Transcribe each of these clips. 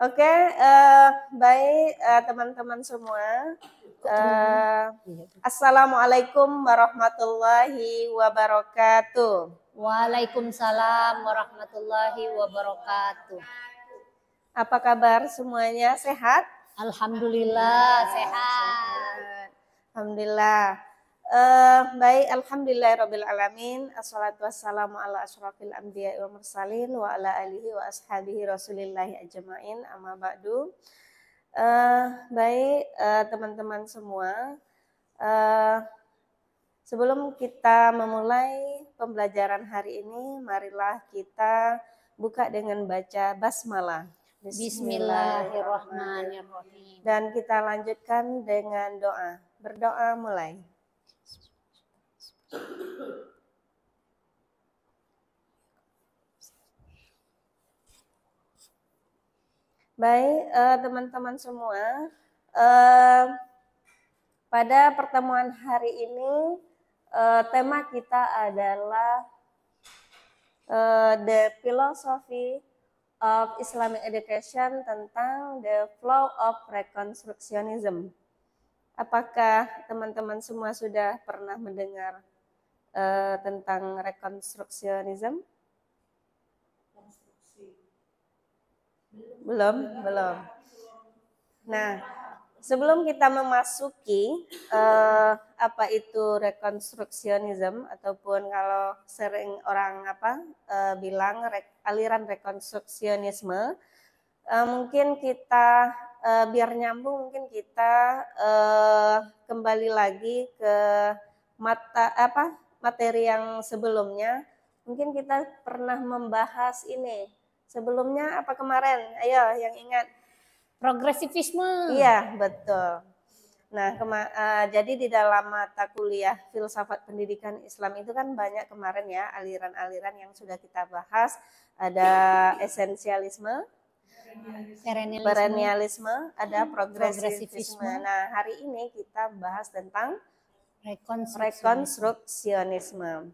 Oke, baik teman-teman semua. Assalamualaikum warahmatullahi wabarakatuh. Waalaikumsalam warahmatullahi wabarakatuh. Apa kabar semuanya? Sehat? Alhamdulillah sehat. Alhamdulillah. Baik, alhamdulillahirabbil alamin. Assalatu wassalamu ala asyrafil anbiya'i wa mursalin wa ala alihi wa ashabihi rasulillahi ajmain. Amma ba'du. Baik, teman-teman semua. Sebelum kita memulai pembelajaran hari ini, marilah kita buka dengan baca basmalah. Bismillahirrahmanirrahim. Dan kita lanjutkan dengan doa. Berdoa mulai. Baik, teman-teman semua, pada pertemuan hari ini tema kita adalah the philosophy of Islamic education, tentang the flow of reconstructionism. Apakah teman-teman semua sudah pernah mendengar tentang reconstructionism? Belum. Nah, sebelum kita memasuki apa itu reconstructionism, ataupun kalau sering orang bilang aliran rekonstruksionisme, mungkin kita biar nyambung, mungkin kita kembali lagi ke materi yang sebelumnya. Mungkin kita pernah membahas ini sebelumnya, apa kemarin? Ayo yang ingat. Progresivisme. Iya, betul. Nah, jadi di dalam mata kuliah filsafat pendidikan Islam itu kan banyak kemarin ya aliran-aliran yang sudah kita bahas. Ada esensialisme, perennialisme, ada progresivisme. Nah, hari ini kita bahas tentang rekonstruksionisme.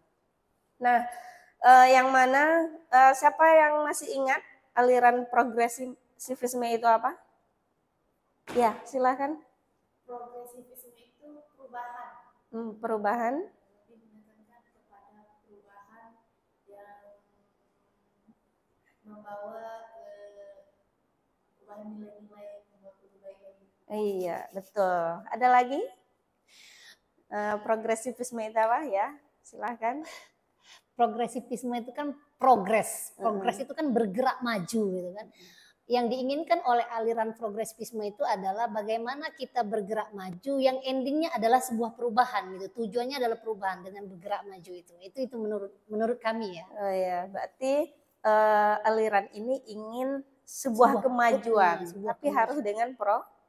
Nah, yang mana siapa yang masih ingat aliran progresivisme itu apa? Ya, silakan. Progresivisme itu perubahan. Perubahan. Menekankan kepada perubahan yang membawa ke perubahan nilai-nilai yang membuat lebih baik. Iya, betul. Ada lagi? Progresivisme itu apa ya? Silakan. Progresivisme itu kan progres. Progres itu kan bergerak maju gitu kan. Yang diinginkan oleh aliran progresivisme itu adalah bagaimana kita bergerak maju yang endingnya adalah sebuah perubahan gitu. Tujuannya adalah perubahan dengan bergerak maju itu. Itu menurut kami ya. Oh ya, berarti aliran ini ingin sebuah kemajuan, tapi harus dengan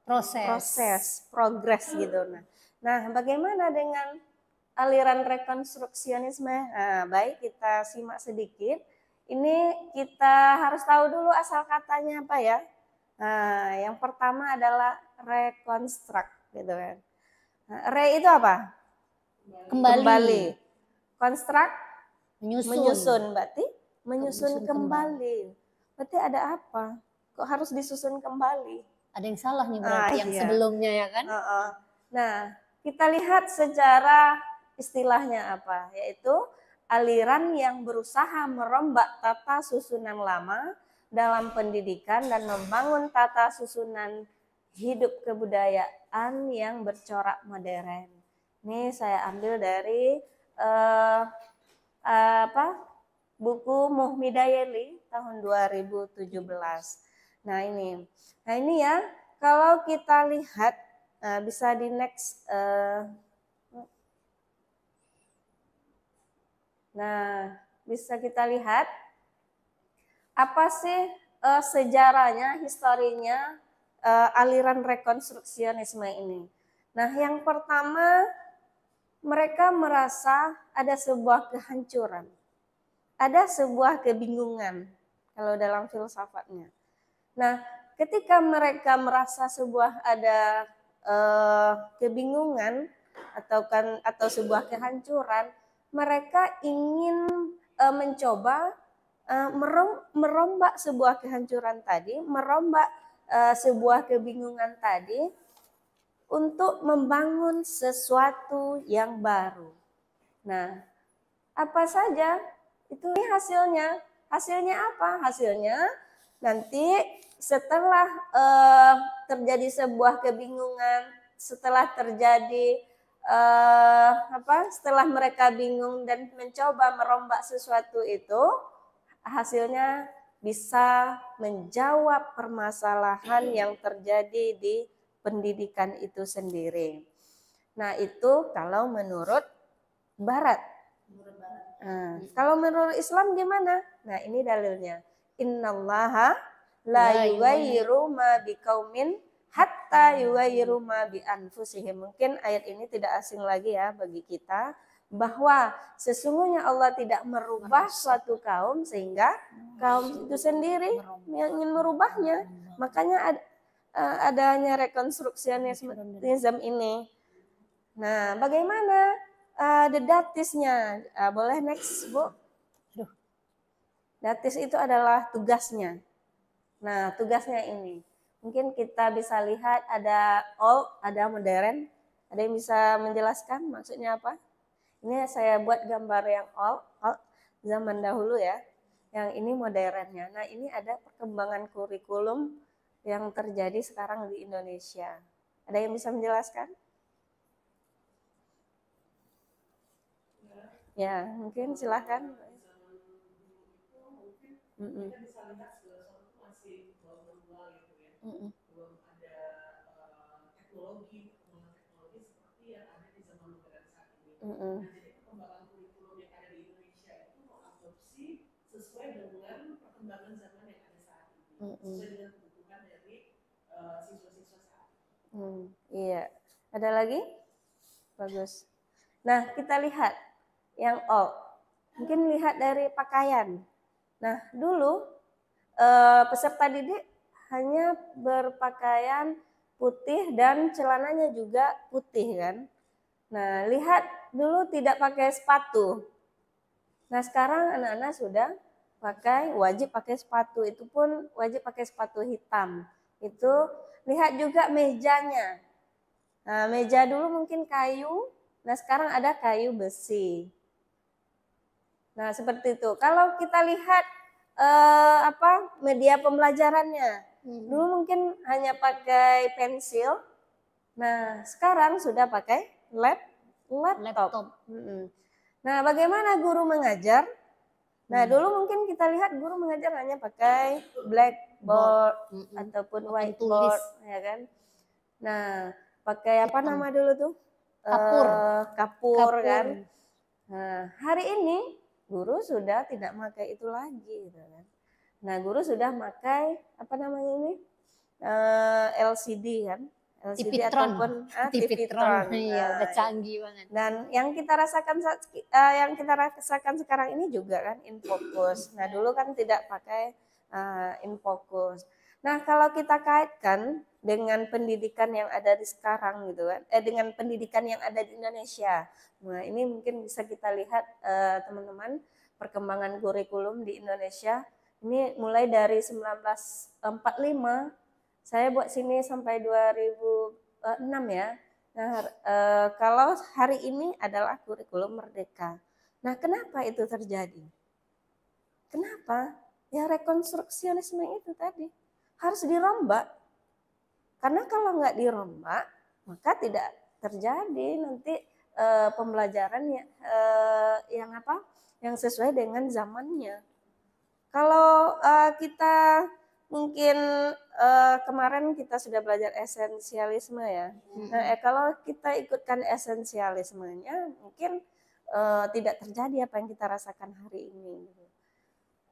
proses, progres gitu. Nah, bagaimana dengan aliran rekonstruksionisme? Nah, baik, kita simak sedikit. Ini kita harus tahu dulu asal katanya apa ya. Nah, yang pertama adalah reconstruct gitu kan. Nah, re itu apa? Kembali. Construct, menyusun. Berarti menyusun kembali. Berarti ada apa? Kok harus disusun kembali? Ada yang salah nih berarti yang sebelumnya ya kan? Nah, kita lihat secara istilahnya apa, yaitu aliran yang berusaha merombak tata susunan lama dalam pendidikan dan membangun tata susunan hidup kebudayaan yang bercorak modern. Ini saya ambil dari buku Muhmidayeli tahun 2017. Nah ini ya, kalau kita lihat bisa di next. Nah, bisa kita lihat apa sih sejarahnya, historinya aliran rekonstruksionisme ini. Nah, yang pertama, mereka merasa ada sebuah kehancuran, ada sebuah kebingungan kalau dalam filsafatnya. Nah, ketika mereka merasa ada kebingungan atau sebuah kehancuran, mereka ingin mencoba merombak sebuah kehancuran tadi, merombak sebuah kebingungan tadi untuk membangun sesuatu yang baru. Nah, apa saja itu hasilnya? Hasilnya apa? Hasilnya nanti setelah terjadi sebuah kebingungan, setelah terjadi setelah mereka bingung dan mencoba merombak sesuatu itu, hasilnya bisa menjawab permasalahan yang terjadi di pendidikan itu sendiri. Nah, itu kalau menurut Barat. Nah, kalau menurut Islam gimana? Nah, ini dalilnya. Innallaha la yughayyiru ma biqaumin hatta yughayyiru ma bi anfusihim. Mungkin ayat ini tidak asing lagi ya bagi kita, bahwa sesungguhnya Allah tidak merubah suatu kaum sehingga kaum itu sendiri yang ingin merubahnya. Makanya adanya rekonstruksionisme ini. Nah, bagaimana datisnya? Boleh next, Bu? Datis itu adalah tugasnya. Nah, tugasnya ini. Mungkin kita bisa lihat ada old, ada modern. Ada yang bisa menjelaskan maksudnya apa? Ini saya buat gambar yang old zaman dahulu ya. Yang ini modernnya. Nah, ini ada perkembangan kurikulum yang terjadi sekarang di Indonesia. Ada yang bisa menjelaskan? Ya, mungkin silahkan. Kita bisa lihat segala sesuatu masih bawah gitu ya. Belum ada teknologi, perkembangan teknologi seperti yang ada di zaman modern saat ini. Nah, jadi perkembangan kurikulum yang ada di Indonesia itu mengadopsi sesuai dengan perkembangan zaman yang ada saat ini, sesuai dengan kebutuhan dari siswa-siswa saat ini. Iya. Ada lagi? Bagus. Nah, kita lihat yang old. Mungkin lihat dari pakaian. Nah, dulu peserta didik hanya berpakaian putih dan celananya juga putih kan. Nah, lihat dulu tidak pakai sepatu. Nah, sekarang anak-anak sudah wajib pakai sepatu. Itu pun wajib pakai sepatu hitam. Itu lihat juga mejanya. Nah, meja dulu mungkin kayu. Nah, sekarang ada kayu besi. Nah, seperti itu. Kalau kita lihat media pembelajarannya, dulu mungkin hanya pakai pensil. Nah, sekarang sudah pakai laptop. Nah, bagaimana guru mengajar? Nah, dulu mungkin kita lihat guru mengajar hanya pakai blackboard ataupun whiteboard, ya kan? Nah, pakai apa nama dulu tuh? Kapur kan? Nah, hari ini guru sudah tidak pakai itu lagi, gitu kan. Nah, guru sudah pakai apa namanya ini? LCD kan? LCD ataupun TV-tron. Iya, udah canggih banget. Dan yang kita rasakan sekarang ini juga kan InFocus. Nah, dulu kan tidak pakai InFocus. Nah, kalau kita kaitkan dengan pendidikan yang ada di sekarang gitu kan, dengan pendidikan yang ada di Indonesia. Nah, ini mungkin bisa kita lihat teman-teman perkembangan kurikulum di Indonesia. Ini mulai dari 1945, saya buat sini sampai 2006 ya. Nah, kalau hari ini adalah kurikulum merdeka. Nah, kenapa itu terjadi? Kenapa? Ya rekonstruksionisme itu tadi harus dirombak. Karena kalau nggak dirombak, maka tidak terjadi nanti pembelajaran yang sesuai dengan zamannya. Kalau kita mungkin kemarin kita sudah belajar esensialisme ya. Nah, kalau kita ikutkan esensialismenya, mungkin tidak terjadi apa yang kita rasakan hari ini.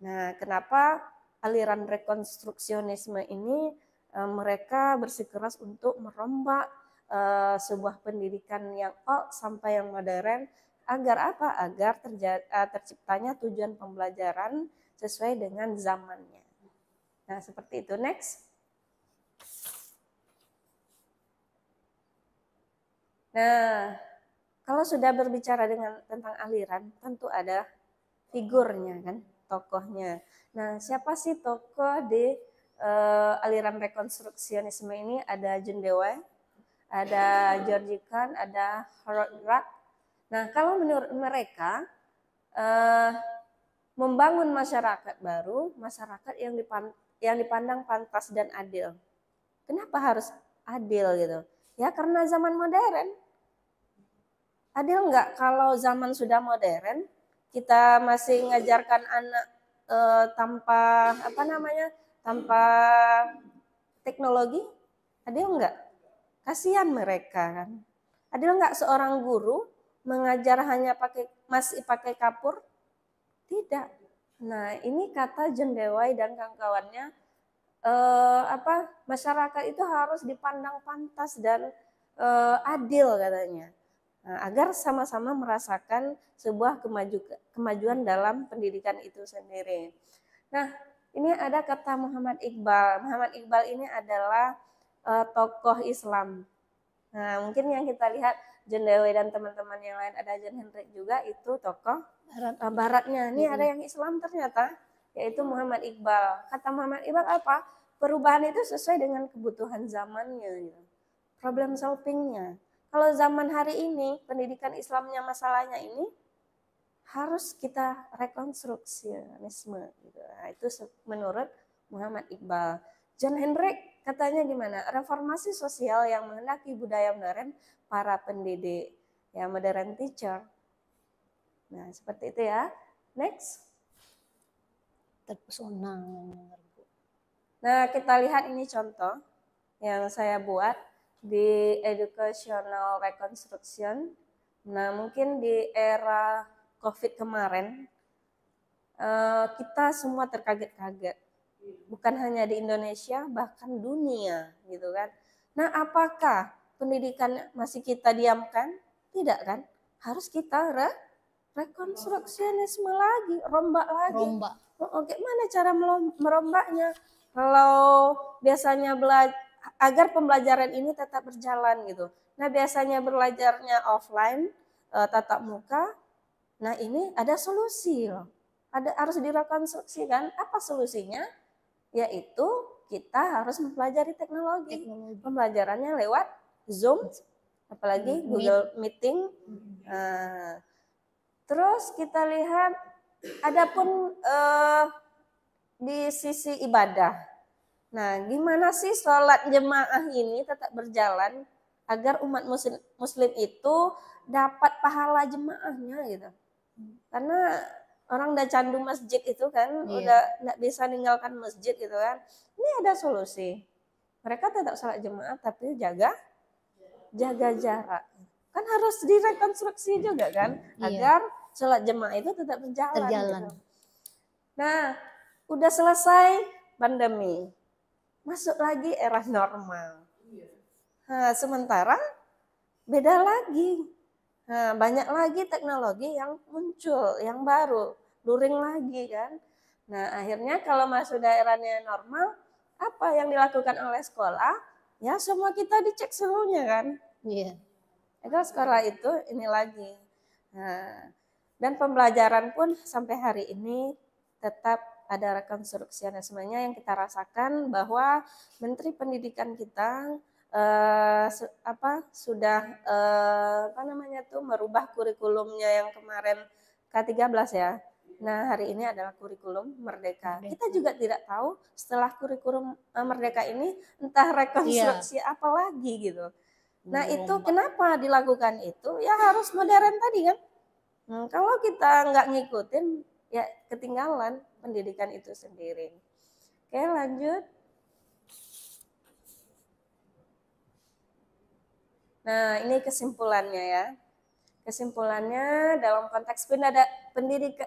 Nah, kenapa aliran rekonstruksionisme ini mereka bersikeras untuk merombak sebuah pendidikan yang old sampai yang modern, agar apa? Agar terciptanya tujuan pembelajaran sesuai dengan zamannya. Nah, seperti itu. Next. Nah, kalau sudah berbicara tentang aliran, tentu ada figurnya kan, tokohnya. Nah, siapa sih tokoh di aliran rekonstruksionisme ini ada John Dewey, ada George Kahn, ada Harold Urach. Nah, kalau menurut mereka membangun masyarakat baru, masyarakat yang dipandang pantas dan adil. Kenapa harus adil gitu? Ya karena zaman modern. Adil nggak kalau zaman sudah modern, kita masih ngajarkan anak tanpa tanpa teknologi? Adil nggak? Kasihan mereka kan. Adil nggak seorang guru mengajar hanya masih pakai kapur? Tidak. Nah, ini kata John Dewey dan kawan-kawannya, masyarakat itu harus dipandang pantas dan adil katanya. Nah, agar sama-sama merasakan sebuah kemajuan dalam pendidikan itu sendiri. Nah, ini ada kata Muhammad Iqbal. Muhammad Iqbal ini adalah tokoh Islam. Nah, mungkin yang kita lihat John Dewey dan teman-teman yang lain, ada John Hendrik juga, itu tokoh baratnya. Ini ada yang Islam ternyata, yaitu Muhammad Iqbal. Kata Muhammad Iqbal apa? Perubahan itu sesuai dengan kebutuhan zamannya, gitu. Problem solvingnya. Kalau zaman hari ini, pendidikan Islamnya masalahnya ini, harus kita rekonstruksionisme. Gitu. Nah, itu menurut Muhammad Iqbal. John Hendrik katanya gimana? Reformasi sosial yang menghendaki budaya modern para pendidik, ya modern teacher. Nah, seperti itu ya. Next. Terpesona. Nah, kita lihat ini contoh yang saya buat di educational reconstruction. Nah, mungkin di era COVID kemarin, kita semua terkaget-kaget. Bukan hanya di Indonesia, bahkan dunia, gitu kan. Nah, apakah pendidikan masih kita diamkan? Tidak kan? Harus kita rekonstruksionisme lagi, rombak lagi. Gimana cara merombaknya? Kalau biasanya agar pembelajaran ini tetap berjalan gitu. Nah, biasanya belajarnya offline, tatap muka. Nah, ini ada solusi loh. Harus direkonstruksikan. Apa solusinya? Yaitu kita harus mempelajari teknologi. Pembelajarannya lewat Zoom, apalagi Google Meeting. Terus kita lihat, adapun di sisi ibadah. Nah, gimana sih sholat jemaah ini tetap berjalan agar umat muslim itu dapat pahala jemaahnya gitu. Karena orang udah candu masjid itu kan, udah nggak bisa ninggalkan masjid gitu kan. Ini ada solusi. Mereka tetap sholat jemaah tapi jaga jarak. Kan harus direkonstruksi juga kan, agar sholat jemaah itu tetap berjalan. Gitu. Nah, udah selesai pandemi, masuk lagi era normal. Nah, sementara beda lagi. Nah, banyak lagi teknologi yang muncul, yang baru, luring lagi kan. Nah, akhirnya kalau masuk daerahnya normal, apa yang dilakukan oleh sekolah? Ya, semua kita dicek suhunya kan. Iya. Itu sekolah itu ini lagi. Nah, dan pembelajaran pun sampai hari ini tetap ada rekonstruksionismenya yang kita rasakan, bahwa Menteri Pendidikan kita sudah merubah kurikulumnya yang kemarin K13 ya. Nah, hari ini adalah kurikulum Merdeka. Kita juga tidak tahu setelah kurikulum Merdeka ini entah rekonstruksi apa lagi gitu. Nah, itu kenapa dilakukan itu? Ya harus modern tadi kan. Kalau kita nggak ngikutin, ya ketinggalan pendidikan itu sendiri. Oke, lanjut. Nah, ini kesimpulannya ya. Kesimpulannya dalam konteks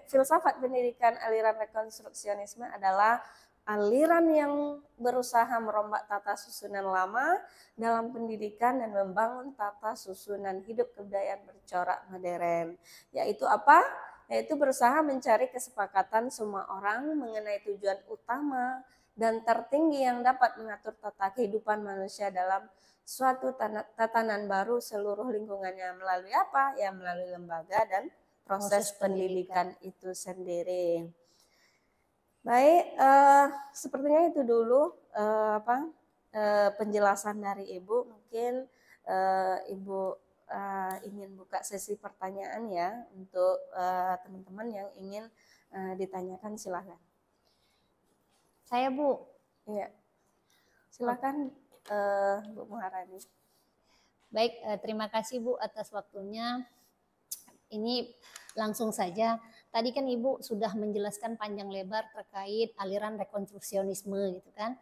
filsafat pendidikan aliran rekonstruksionisme adalah aliran yang berusaha merombak tata susunan lama dalam pendidikan dan membangun tata susunan hidup kebudayaan bercorak modern. Yaitu apa? Yaitu berusaha mencari kesepakatan semua orang mengenai tujuan utama dan tertinggi yang dapat mengatur tata kehidupan manusia dalam suatu tatanan baru seluruh lingkungannya. Melalui apa? Ya melalui lembaga dan proses pendidikan itu sendiri. Baik, sepertinya itu dulu penjelasan dari Ibu. Mungkin Ibu ingin buka sesi pertanyaan ya untuk teman-teman yang ingin ditanyakan, silakan. Saya Bu. Iya, silakan Bu Muharani. Baik, terima kasih Bu atas waktunya. Ini langsung saja. Tadi kan Ibu sudah menjelaskan panjang lebar terkait aliran rekonstruksionisme gitu kan.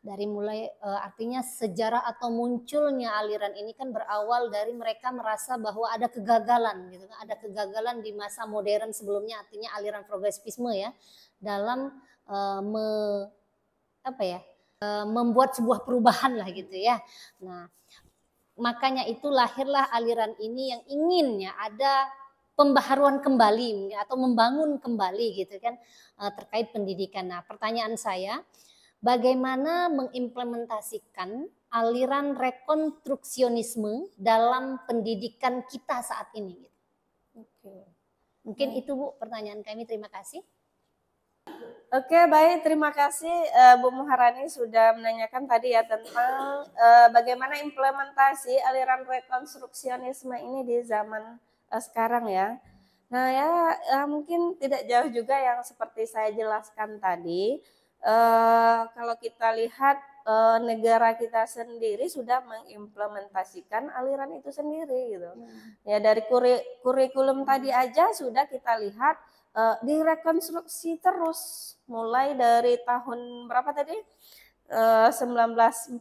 Dari mulai artinya sejarah atau munculnya aliran ini kan berawal dari mereka merasa bahwa ada kegagalan gitu kan. Ada kegagalan di masa modern sebelumnya, artinya aliran progresivisme ya, dalam membuat sebuah perubahan lah gitu ya. Nah, makanya itu lahirlah aliran ini yang inginnya ada pembaharuan kembali atau membangun kembali gitu kan terkait pendidikan. Nah, pertanyaan saya, bagaimana mengimplementasikan aliran rekonstruksionisme dalam pendidikan kita saat ini? Oke. Mungkin itu Bu pertanyaan kami, terima kasih. Oke, baik, terima kasih Bu Muharani sudah menanyakan tadi ya tentang bagaimana implementasi aliran rekonstruksionisme ini di zaman sekarang ya. Nah ya mungkin tidak jauh juga yang seperti saya jelaskan tadi. Kalau kita lihat negara kita sendiri sudah mengimplementasikan aliran itu sendiri gitu. Ya dari kurikulum tadi aja sudah kita lihat direkonstruksi terus mulai dari tahun berapa tadi 1904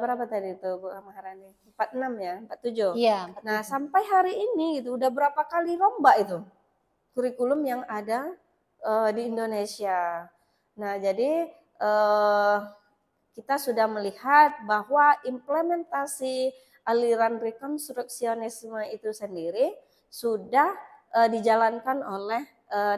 berapa tadi itu Bu Maharani? 46 ya, 47. Iya, 47. Nah, sampai hari ini gitu udah berapa kali lomba itu kurikulum yang ada di Indonesia. Nah, jadi kita sudah melihat bahwa implementasi aliran rekonstruksionisme itu sendiri sudah dijalankan oleh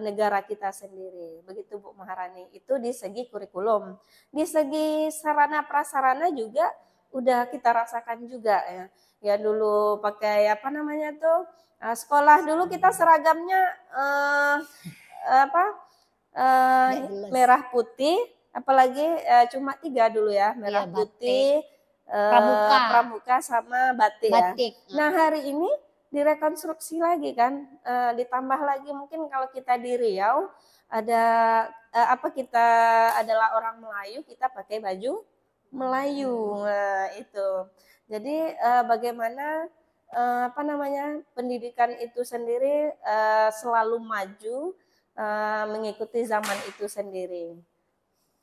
negara kita sendiri. Begitu Bu Maharani. Itu di segi kurikulum. Di segi sarana prasarana juga udah kita rasakan juga ya. Ya dulu pakai apa namanya tuh sekolah dulu kita seragamnya merah putih, apalagi cuma 3 dulu ya, merah putih, pramuka sama batik ya. Nah hari ini direkonstruksi lagi kan, ditambah lagi mungkin kalau kita di Riau ada kita adalah orang Melayu, kita pakai baju Melayu. Nah, itu. Jadi bagaimana pendidikan itu sendiri selalu maju mengikuti zaman itu sendiri.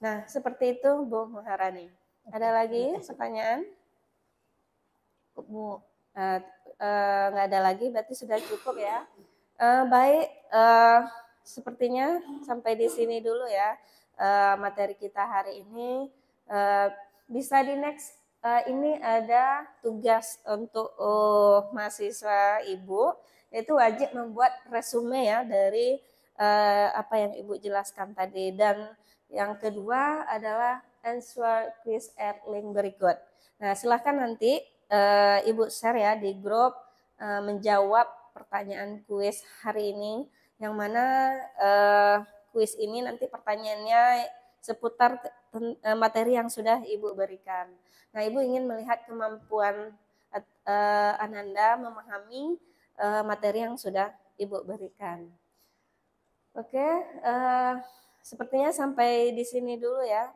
Nah, seperti itu Bu Muharani. Ada lagi pertanyaan? Bu, nggak ada lagi, berarti sudah cukup ya. Baik, sepertinya sampai di sini dulu ya materi kita hari ini. Bisa di next, ini ada tugas untuk mahasiswa Ibu, yaitu wajib membuat resume ya dari apa yang Ibu jelaskan tadi. Dan yang kedua adalah answer quiz at link berikut. Nah, silahkan nanti Ibu share ya di grup menjawab pertanyaan kuis hari ini, yang mana kuis ini nanti pertanyaannya seputar materi yang sudah Ibu berikan. Nah, Ibu ingin melihat kemampuan Ananda memahami materi yang sudah Ibu berikan. Oke, sepertinya sampai di sini dulu ya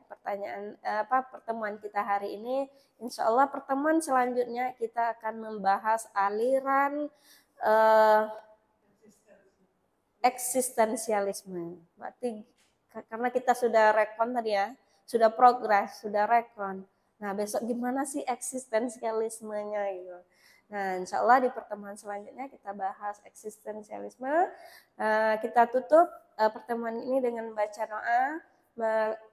pertemuan kita hari ini. Insya Allah pertemuan selanjutnya kita akan membahas aliran eksistensialisme. Berarti karena kita sudah rekon tadi ya, sudah progres, sudah rekon. Nah besok gimana sih eksistensialismenya gitu. Nah insya Allah di pertemuan selanjutnya kita bahas eksistensialisme. Kita tutup pertemuan ini dengan baca doa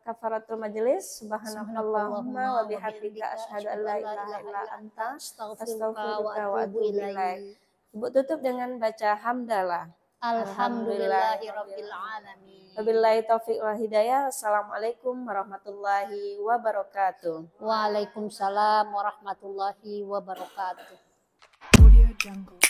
kafaratul majelis. Subhanallahumma wa bihamdika asyhadu an la ilaha illa anta astaghfiruka wa atubu ilaik. Ibu tutup dengan baca hamdalah. Alhamdulillahirabbil alamin. Wabillahi taufiq wal hidayah. Assalamualaikum warahmatullahi wabarakatuh. Waalaikumsalam warahmatullahi wabarakatuh. Audio Jungle.